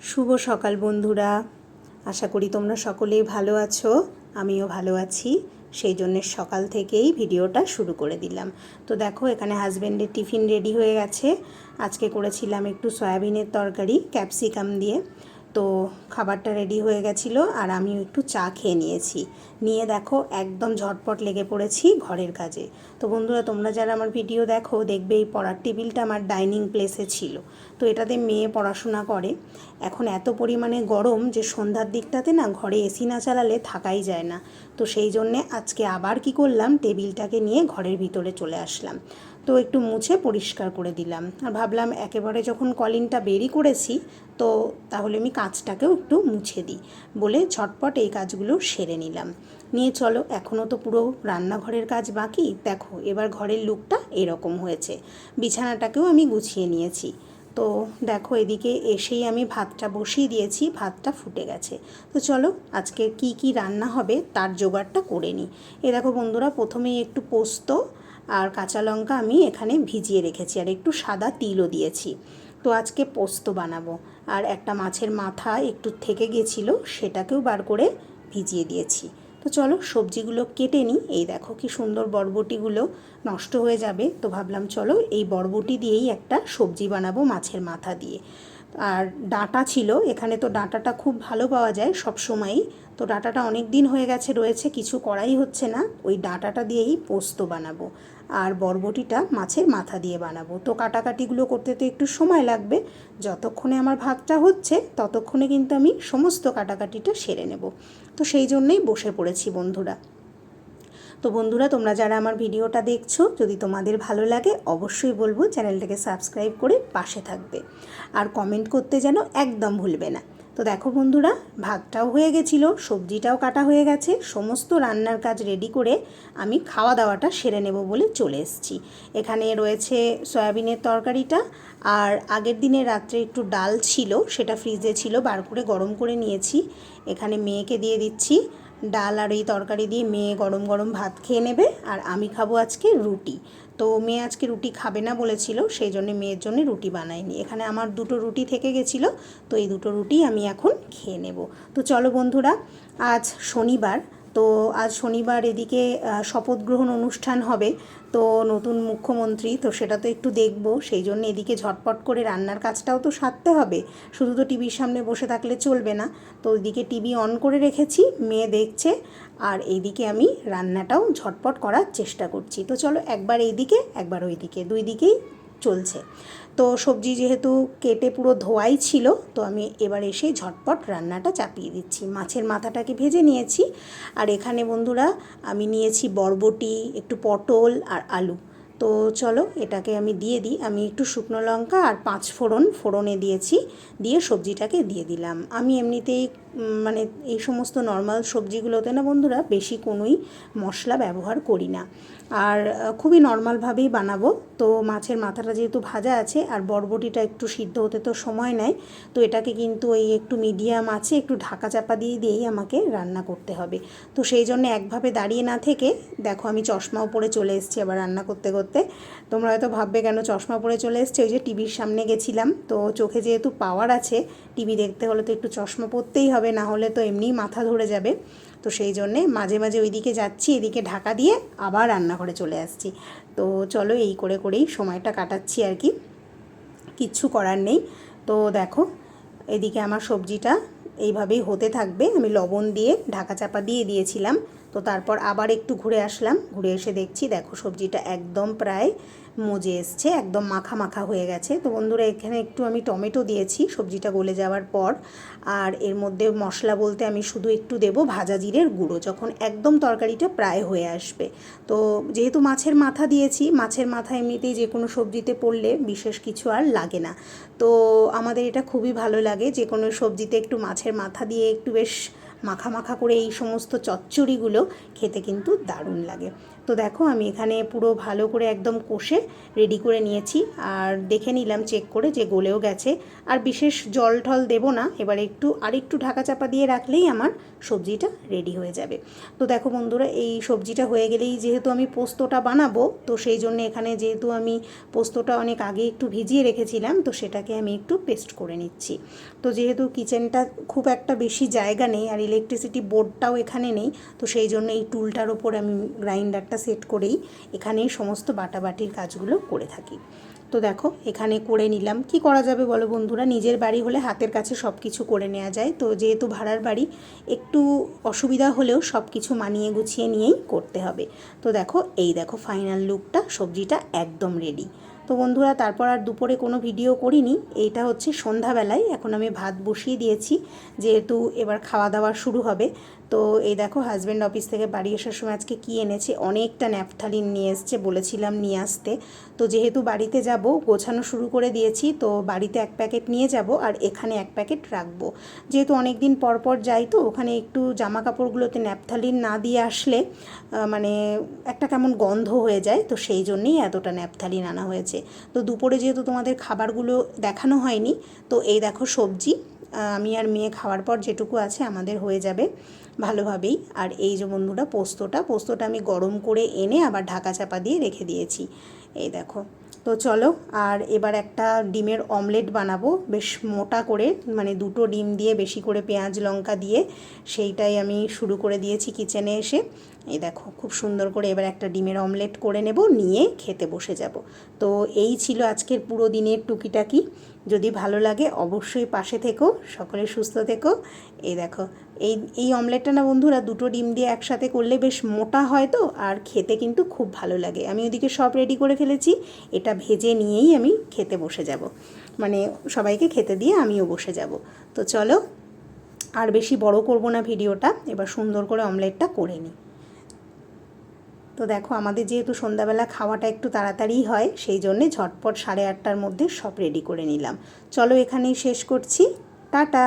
শুভ সকাল বন্ধুরা, আশা করি তোমরা সকলেই ভালো আছো। আমিও ভালো আছি, সেই জন্য সকাল থেকেই ভিডিওটা শুরু করে দিলাম। তো দেখো, এখানে হাজব্যান্ডের টিফিন রেডি হয়ে গেছে। আজকে করেছিলাম একটু সয়াবিনের তরকারি ক্যাপসিকাম দিয়ে। তো খাবারটা রেডি হয়ে গেছিলো আর আমিও একটু চা খেয়ে নিয়ে দেখো একদম ঝটপট লেগে পড়েছি ঘরের কাজে। তো বন্ধুরা, তোমরা যারা আমার ভিডিও দেখো দেখবে এই পড়ার টেবিলটা আমার ডাইনিং প্লেসে ছিল। তো এটাতে মেয়ে পড়াশোনা করে। এখন এত পরিমাণে গরম যে সন্ধ্যার দিকটাতে না ঘরে এসি না চালালে থাকাই যায় না। তো সেই জন্যে আজকে আবার কি করলাম, টেবিলটাকে নিয়ে ঘরের ভিতরে চলে আসলাম। তো একটু মুছে পরিষ্কার করে দিলাম আর ভাবলাম একেবারে যখন কলিংটা বেরি করেছি তো তাহলে আমি কাজটাকেও একটু মুছে দিই বলে ঝটপট এই কাজগুলো সেরে নিলাম। নিয়ে চলো, এখনও তো পুরো রান্নাঘরের কাজ বাকি। দেখো এবার ঘরের লুকটা এরকম হয়েছে। বিছানাটাকেও আমি গুছিয়ে নিয়েছি। তো দেখো, এদিকে এসেই আমি ভাতটা বসিয়ে দিয়েছি, ভাতটা ফুটে গেছে। তো চলো আজকে কি কি রান্না হবে তার জোগাড়টা করে নিই। দেখো বন্ধুরা, প্রথমেই একটু পোস্ত আর কাঁচা লঙ্কা আমি এখানে ভিজিয়ে রেখেছি আর একটু সাদা তিলও দিয়েছি। তো আজকে পোস্ত বানাবো। আর একটা মাছের মাথা একটু থেকে গেছিলো, সেটাকেও বার করে ভিজিয়ে দিয়েছি। তো চলো সবজিগুলো কেটে নিই। এই দেখো কি সুন্দর বরবটিগুলো নষ্ট হয়ে যাবে, তো ভাবলাম চলো এই বরবটি দিয়েই একটা সবজি বানাবো মাছের মাথা দিয়ে। আর ডাঁটা ছিল এখানে, তো ডাঁটাটা খুব ভালো পাওয়া যায় সব সময়ই। তো ডাঁটাটা অনেক দিন হয়ে গেছে রয়েছে, কিছু করাই হচ্ছে না, ওই ডাঁটাটা দিয়েই পোস্ত বানাবো। আর বরবটিটা মাছের মাথা দিয়ে বানাবো। তো কাটাকাটিগুলো করতে তো একটু সময় লাগবে। যতক্ষণে আমার ভাতটা হচ্ছে ততক্ষণে কিন্তু আমি সমস্ত কাটাকাটিটা সেরে নেব। তো সেই জন্যেই বসে পড়েছি বন্ধুরা। তো বন্ধুরা, তোমরা যারা আমার ভিডিওটা দেখছো, যদি তোমাদের ভালো লাগে অবশ্যই বলবো চ্যানেলটাকে সাবস্ক্রাইব করে পাশে থাকবে আর কমেন্ট করতে যেন একদম ভুলবে না। তো দেখো বন্ধুরা, ভাতটাও হয়ে গেছিলো, সবজিটাও কাটা হয়ে গেছে, সমস্ত রান্নার কাজ রেডি করে আমি খাওয়া দাওয়াটা সেরে নেব বলে চলে এসেছি। এখানে রয়েছে সয়াবিনের তরকারিটা, আর আগের দিনে রাত্রে একটু ডাল ছিল, সেটা ফ্রিজে ছিল, বার করে গরম করে নিয়েছি। এখানে মেয়েকে দিয়ে দিচ্ছি ডাল, আর এই তরকারি দিয়ে মেয়ে গরম গরম ভাত খেয়ে নেবে আর আমি খাবো আজকে রুটি। তো মেয়ে আজকে রুটি খাবে না বলেছিল, সেই জন্য মেয়ের জন্য রুটি বানাইনি। এখানে আমার দুটো রুটি থেকে গেছিলো, তো এই দুটো রুটি আমি এখন খেয়ে নেব। তো চলো বন্ধুরা, আজ শনিবার। তো আজ শনিবার, এদিকে শপথ গ্রহণ অনুষ্ঠান হবে তো নতুন মুখ্যমন্ত্রী, তো সেটা তো একটু দেখব। সেই জন্য এদিকে ঝটপট করে রান্নার কাজটাও তো সারতে হবে, শুধু তো টিভির সামনে বসে থাকলে চলবে না। তো ওইদিকে টিভি অন করে রেখেছি, মেয়ে দেখছে, আর এইদিকে আমি রান্নাটাও ঝটপট করার চেষ্টা করছি। তো চলো, একবার এইদিকে একবার ওইদিকে, দুই দিকেই চলছে। তো সবজি যেহেতু কেটে পুরো ধোয়াই ছিল, তো আমি এবার এসে ঝটপট রান্নাটা চাপিয়ে দিচ্ছি। মাছের মাথাটাকে ভেজে নিয়েছি, আর এখানে বন্ধুরা আমি নিয়েছি বরবটি, একটু পটল আর আলু। তো চলো এটাকে আমি দিয়ে দিই। আমি একটু শুকনো লঙ্কা আর 5 ফোড়নে দিয়েছি, দিয়ে সবজিটাকে দিয়ে দিলাম। আমি এমনিতেই মানে এই সমস্ত নর্মাল সবজিগুলোতে না বন্ধুরা বেশি কোনোই মশলা ব্যবহার করি না, আর খুবই নর্মালভাবেই বানাবো। তো মাছের মাথাটা যেহেতু ভাজা আছে আর বরবটিটা একটু সিদ্ধ হতে তো সময় নেয়, তো এটাকে কিন্তু ওই একটু মিডিয়াম আছে একটু ঢাকা চাপা দিয়েই আমাকে রান্না করতে হবে। তো সেই জন্য একভাবে দাঁড়িয়ে না থেকে দেখো আমি চশমাও পরে চলে এসেছি আবার রান্না করতে করতে। তোমরা হয়তো ভাববে কেন চশমা পরে চলে এসছে, ওই যে টিভির সামনে গেছিলাম, তো চোখে যেহেতু পাওয়ার আছে, টিভি দেখতে হলে তো একটু চশমা পরতেই হবে, না হলে তো এমনিই মাথা ধরে যাবে। তো সেই জন্যে মাঝে মাঝে ওইদিকে যাচ্ছি, এদিকে ঢাকা দিয়ে আবার রান্নাঘরে চলে আসছি। তো চলো এই করে করেই সময়টা কাটাচ্ছি আর কি, কিচ্ছু করার নেই। তো দেখো এদিকে আমার সবজিটা এইভাবেই হতে থাকবে। আমি লবণ দিয়ে ঢাকা চাপা দিয়ে দিয়েছিলাম, তো তারপর আবার একটু ঘুরে আসলাম, ঘুরে এসে দেখছি দেখো সবজিটা একদম প্রায় মজে এসছে, একদম মাখা মাখা হয়ে গেছে। তো বন্ধুরা, এখানে একটু আমি টমেটো দিয়েছি সবজিটা গলে যাওয়ার পর। আর এর মধ্যে মশলা বলতে আমি শুধু একটু দেব ভাজা জিরের গুঁড়ো, যখন একদম তরকারিটা প্রায় হয়ে আসবে। তো যেহেতু মাছের মাথা দিয়েছি, মাছের মাথা এমনিতেই যে কোনো সবজিতে পড়লে বিশেষ কিছু আর লাগে না। তো আমাদের এটা খুবই ভালো লাগে, যে কোনো সবজিতে একটু মাছের মাথা দিয়ে একটু বেশ মাখা মাখা করে এই সমস্ত চচ্চড়িগুলো খেতে কিন্তু দারুণ লাগে। তো দেখো আমি এখানে পুরো ভালো করে একদম কষে রেডি করে নিয়েছি, আর দেখে নিলাম চেক করে যে গলেও গেছে। আর বিশেষ জল ঠল দেবো না, এবার আরেকটু ঢাকা চাপা দিয়ে রাখলেই আমার সবজিটা রেডি হয়ে যাবে। তো দেখো বন্ধুরা, এই সবজিটা হয়ে গেলেই যেহেতু আমি পোস্তটা বানাবো, তো সেই জন্য এখানে যেহেতু আমি পোস্তটা অনেক আগে একটু ভিজিয়ে রেখেছিলাম, তো সেটাকে আমি একটু পেস্ট করে নিচ্ছি। তো যেহেতু কিচেনটা খুব একটা বেশি জায়গা নেই আর ইলেকট্রিসিটি বোর্ডটাও এখানে নেই, তো সেই জন্য এই টুলটার ওপর আমি গ্রাইন্ডারটা সেট করেই এখানেই সমস্ত বাটাবাটির কাজগুলো করে থাকি। তো দেখো এখানে করে নিলাম। কি করা যাবে বলো বন্ধুরা, নিজের বাড়ি হলে হাতের কাছে সব কিছু করে নেওয়া যায়, তো যেহেতু ভাড়ার বাড়ি একটু অসুবিধা হলেও সব কিছু মানিয়ে গুছিয়ে নিয়েই করতে হবে। তো দেখো ফাইনাল লুকটা, সবজিটা একদম রেডি। তো বন্ধুরা তারপর আর দুপুরে কোনো ভিডিও করিনি, এইটা হচ্ছে সন্ধ্যাবেলায়। এখন আমি ভাত বসিয়ে দিয়েছি, যেহেতু এবার খাওয়া দাওয়া শুরু হবে। তো এই দেখো হাজব্যান্ড অফিস থেকে বাড়ি আসার সময় আজকে কী এনেছে, অনেকটা ন্যাপথালিন নিয়ে এসছে, বলেছিলাম নিয়ে আসতে। তো যেহেতু বাড়িতে যাব, গোছানো শুরু করে দিয়েছি, তো বাড়িতে 1 প্যাকেট নিয়ে যাব আর এখানে 1 প্যাকেট রাখবো। যেহেতু অনেক দিন পর পর যাই, তো ওখানে একটু জামা কাপড়গুলোতে ন্যাপথালিন না দিয়ে আসলে মানে একটা কেমন গন্ধ হয়ে যায়, তো সেই জন্যেই এতটা ন্যাপথালিন আনা হয়েছে। তো দুপুরে যেহেতু তোমাদের খাবারগুলো দেখানো হয়নি, তো এই দেখো সবজি আমি আর মেয়ে খাওয়ার পর যেটুকু আছে আমাদের হয়ে যাবে ভালোভাবেই। আর এই যে বন্ধুরা পোস্তটা আমি গরম করে এনে আবার ঢাকা চাপা দিয়ে রেখে দিয়েছি, এই দেখো। তো চলো, আর এবার একটা ডিমের অমলেট বানাবো বেশ মোটা করে, মানে 2টো ডিম দিয়ে বেশি করে পেঁয়াজ লঙ্কা দিয়ে, সেইটাই আমি শুরু করে দিয়েছি কিচেনে এসে। এই দেখো খুব সুন্দর করে এবার একটা ডিমের অমলেট করে নেব, নিয়ে খেতে বসে যাব। তো এই ছিল আজকের পুরো দিনের টুকিটাকি। যদি ভালো লাগে অবশ্যই পাশে থেকো, সকলে সুস্থ থেকো। এই দেখো এই অমলেটটা না বন্ধুরা 2টো ডিম দিয়ে একসাথে করলে বেশ মোটা হয়, তো আর খেতে কিন্তু খুব ভালো লাগে। আমি ওদিকে সব রেডি করে ফেলেছি, এটা ভেজে নিয়েই আমি খেতে বসে যাব, মানে সবাইকে খেতে দিয়ে আমিও বসে যাব। তো চলো, আর বেশি বড় করব না ভিডিওটা, এবার সুন্দর করে অমলেটটা করে নিই। তো দেখো আমাদের যেহেতু সন্ধ্যাবেলা খাওয়াটা একটু তাড়াতাড়িই হয়, সেই জন্যে ঝটপট 8:30টার মধ্যে সব রেডি করে নিলাম। চলো এখানেই শেষ করছি, টাটা।